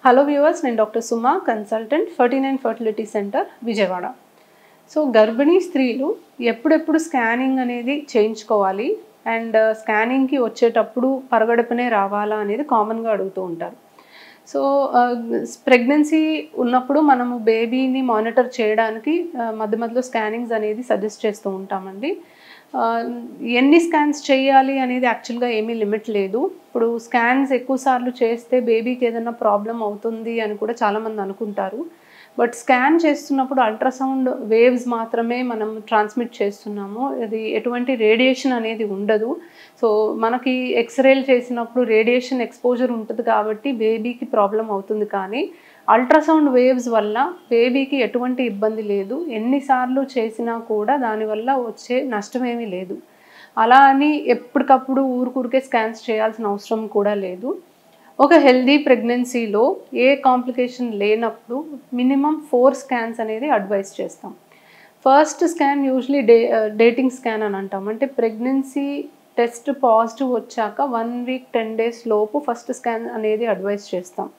Hello viewers, నేను doctor Suma, consultant 49 fertility centre Vijayawada. సో గర్భిణీ స్త్రీలు ఎప్పుడెప్పుడు స్కానింగ్ అనేది చేయించుకోవాలి అండ్ స్కానింగ్కి వచ్చేటప్పుడు పరగడుపునే రావాలా అనేది కామన్గా అడుగుతూ ఉంటారు. సో ప్రెగ్నెన్సీ ఉన్నప్పుడు మనము బేబీని మానిటర్ చేయడానికి మధ్య మధ్యలో స్కానింగ్స్ అనేది సజెస్ట్ చేస్తూ ఉంటామండి. ఎన్ని స్కాన్స్ చేయాలి అనేది యాక్చువల్గా ఏమీ లిమిట్ లేదు. ఇప్పుడు స్కాన్స్ ఎక్కువసార్లు చేస్తే బేబీకి ఏదైనా ప్రాబ్లం అవుతుంది అని కూడా చాలామంది అనుకుంటారు. బట్ స్కాన్ చేస్తున్నప్పుడు అల్ట్రాసౌండ్ వేవ్స్ మాత్రమే మనం ట్రాన్స్మిట్ చేస్తున్నాము. అది ఎటువంటి రేడియేషన్ అనేది ఉండదు. సో మనకి ఎక్స్రేలు చేసినప్పుడు రేడియేషన్ ఎక్స్పోజర్ ఉంటుంది కాబట్టి బేబీకి ప్రాబ్లం అవుతుంది. కానీ అల్ట్రాసౌండ్ వేవ్స్ వల్ల బేబీకి ఎటువంటి ఇబ్బంది లేదు. ఎన్నిసార్లు చేసినా కూడా దానివల్ల వచ్చే నష్టమేమీ లేదు. అలా అని ఎప్పటికప్పుడు ఊరికే స్కాన్స్ చేయాల్సిన అవసరం కూడా లేదు. ఒక హెల్దీ ప్రెగ్నెన్సీలో ఏ కాంప్లికేషన్ లేనప్పుడు మినిమం 4 స్కాన్స్ అనేది అడ్వైస్ చేస్తాం. First scan usually dating scan అని అంటాం. అంటే ప్రెగ్నెన్సీ టెస్ట్ పాజిటివ్ వచ్చాక 1 వీక్ 10 డేస్ లోపు ఫస్ట్ స్కాన్ అనేది అడ్వైస్ చేస్తాం.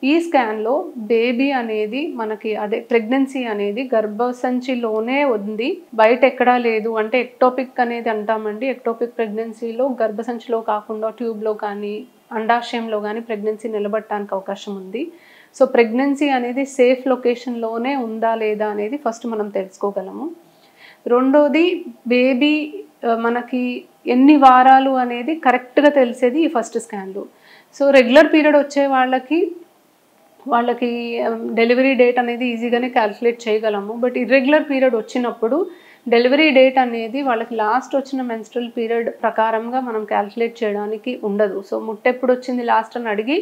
ఈ స్కాన్లో బేబీ అనేది మనకి ప్రెగ్నెన్సీ అనేది గర్భసంచిలోనే ఉంది, బయట ఎక్కడా లేదు. అంటే ఎక్టోపిక్ అనేది అంటామండి. ఎక్టోపిక్ ప్రెగ్నెన్సీలో గర్భసంచిలో కాకుండా ట్యూబ్లో కానీ అండాశయంలో కానీ ప్రెగ్నెన్సీ నిలబడటానికి అవకాశం ఉంది. సో ప్రెగ్నెన్సీ అనేది సేఫ్ లొకేషన్లోనే ఉందా లేదా అనేది ఫస్ట్ మనం తెలుసుకోగలము. రెండోది, బేబీ మనకి ఎన్ని వారాలు అనేది కరెక్ట్గా తెలిసేది ఈ ఫస్ట్ స్కాన్లో. సో రెగ్యులర్ పీరియడ్ వచ్చే వాళ్ళకి డెలివరీ డేట్ అనేది ఈజీగానే క్యాల్కులేట్ చేయగలము. బట్ ఇర్రెగ్యులర్ పీరియడ్ వచ్చినప్పుడు డెలివరీ డేట్ అనేది వాళ్ళకి లాస్ట్ వచ్చిన మెన్స్ట్రల్ పీరియడ్ ప్రకారంగా మనం క్యాల్కులేట్ చేయడానికి ఉండదు. సో ముట్టెప్పుడు వచ్చింది లాస్ట్ అని అడిగి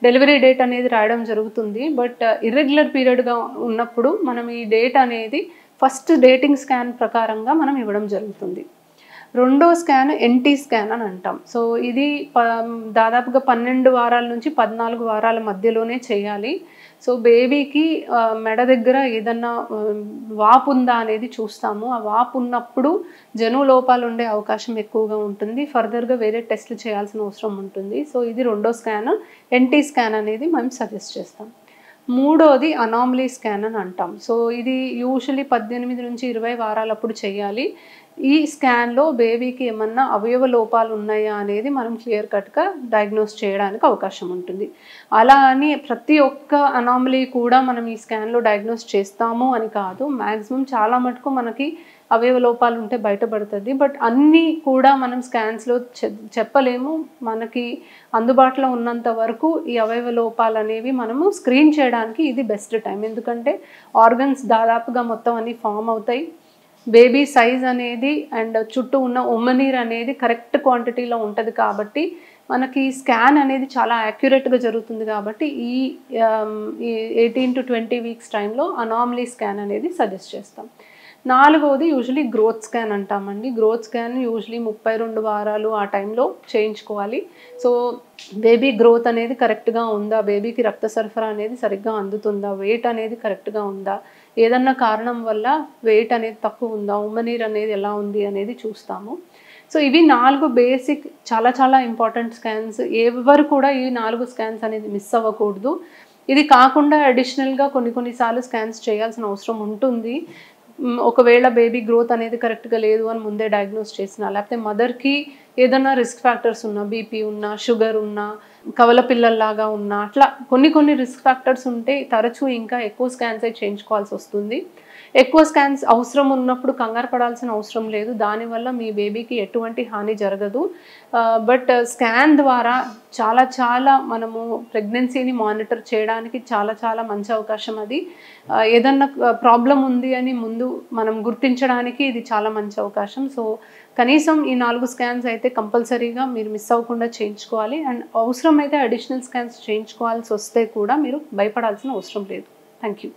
డెలివరీ డేట్ అనేది రాయడం జరుగుతుంది. బట్ ఇర్రెగ్యులర్ పీరియడ్గా ఉన్నప్పుడు మనం ఈ డేట్ అనేది ఫస్ట్ డేటింగ్ స్కాన్ ప్రకారంగా మనం ఇవ్వడం జరుగుతుంది. రెండో స్కాన్ ఎన్టీ స్కాన్ అని అంటాం. సో ఇది దాదాపుగా 12 వారాల నుంచి 14 వారాల మధ్యలోనే చేయాలి. సో బేబీకి మెడ దగ్గర ఏదన్నా వాపు ఉందా అనేది చూస్తాము. ఆ వాపు ఉన్నప్పుడు జనువు లోపాలు ఉండే అవకాశం ఎక్కువగా ఉంటుంది. ఫర్దర్గా వేరే టెస్ట్లు చేయాల్సిన అవసరం ఉంటుంది. సో ఇది రెండో స్కాన్, ఎన్టీ స్కాన్ అనేది మనం సజెస్ట్ చేస్తాం. మూడోది అనామలీ స్కాన్ అని అంటాం. సో ఇది యూజువలీ 18 నుంచి 20 వారాలప్పుడు చేయాలి. ఈ స్కాన్లో బేబీకి ఏమన్నా అవయవ లోపాలు ఉన్నాయా అనేది మనం క్లియర్ కట్గా డయాగ్నోస్ చేయడానికి అవకాశం ఉంటుంది. అలా అని ప్రతి ఒక్క అనామలీ కూడా మనం ఈ స్కాన్లో డయాగ్నోస్ చేస్తాము అని కాదు. మ్యాక్సిమం చాలా మటుకు మనకి అవయవ లోపాలు ఉంటే బయటపడుతుంది. బట్ అన్నీ కూడా మనం స్కాన్స్లో చెప్పలేము. మనకి అందుబాటులో ఉన్నంత వరకు ఈ అవయవ లోపాలు అనేవి మనము స్క్రీన్ చేయడానికి ఇది బెస్ట్ టైం. ఎందుకంటే ఆర్గన్స్ దాదాపుగా మొత్తం అన్నీ ఫామ్ అవుతాయి. బేబీ సైజ్ అనేది అండ్ చుట్టూ ఉన్న ఉమ్మనీరు అనేది కరెక్ట్ క్వాంటిటీలో ఉంటుంది కాబట్టి మనకి స్కాన్ అనేది చాలా యాక్యురేట్గా జరుగుతుంది. కాబట్టి ఈ 18 to 20 వీక్స్ టైంలో అనామలీ స్కాన్ అనేది సజెస్ట్ చేస్తాం. నాలుగోది యూజువలీ గ్రోత్ స్కాన్ అంటామండి. గ్రోత్ స్కాన్ యూజువలీ 32 వారాలు ఆ టైంలో చేయించుకోవాలి. సో బేబీ గ్రోత్ అనేది కరెక్ట్గా ఉందా, బేబీకి రక్త సరఫరా అనేది సరిగ్గా అందుతుందా, వెయిట్ అనేది కరెక్ట్గా ఉందా, ఏదన్నా కారణం వల్ల వెయిట్ అనేది తక్కువ ఉందా, ఉమ్మనీరు అనేది ఎలా ఉంది అనేది చూస్తాము. సో ఇవి 4 బేసిక్ చాలా చాలా ఇంపార్టెంట్ స్కాన్స్. ఎవరు కూడా ఈ 4 స్కాన్స్ అనేది మిస్ అవ్వకూడదు. ఇది కాకుండా అడిషనల్గా కొన్నిసార్లు స్కాన్స్ చేయాల్సిన అవసరం ఉంటుంది. ఒకవేళ బేబీ గ్రోత్ అనేది కరెక్ట్గా లేదు అని ముందే డయాగ్నోస్ చేసినా, లేకపోతే మదర్కి ఏదైనా రిస్క్ ఫ్యాక్టర్స్ ఉన్నా, బీపీ ఉన్నా, షుగర్ ఉన్నా, కవల పిల్లల్లాగా ఉన్నా, అట్లా కొన్ని రిస్క్ ఫ్యాక్టర్స్ ఉంటే తరచూ ఇంకా ఎక్కువ స్కాన్స్ చేయించుకోవాల్సి వస్తుంది. ఎక్కువ స్కాన్స్ అవసరం ఉన్నప్పుడు కంగారు పడాల్సిన అవసరం లేదు. దానివల్ల మీ బేబీకి ఎటువంటి హాని జరగదు. బట్ స్కాన్ ద్వారా చాలా మనము ప్రెగ్నెన్సీని మానిటర్ చేయడానికి చాలా మంచి అవకాశం అది. ఏదన్నా ప్రాబ్లం ఉంది అని ముందు మనం గుర్తించడానికి ఇది చాలా మంచి అవకాశం. సో కనీసం ఈ 4 స్కాన్స్ అయితే కంపల్సరీగా మీరు మిస్ అవ్వకుండా చేయించుకోవాలి. అండ్ అవసరమైతే అడిషనల్ స్కాన్స్ చేయించుకోవాల్సి వస్తే కూడా మీరు భయపడాల్సిన అవసరం లేదు. Thank you.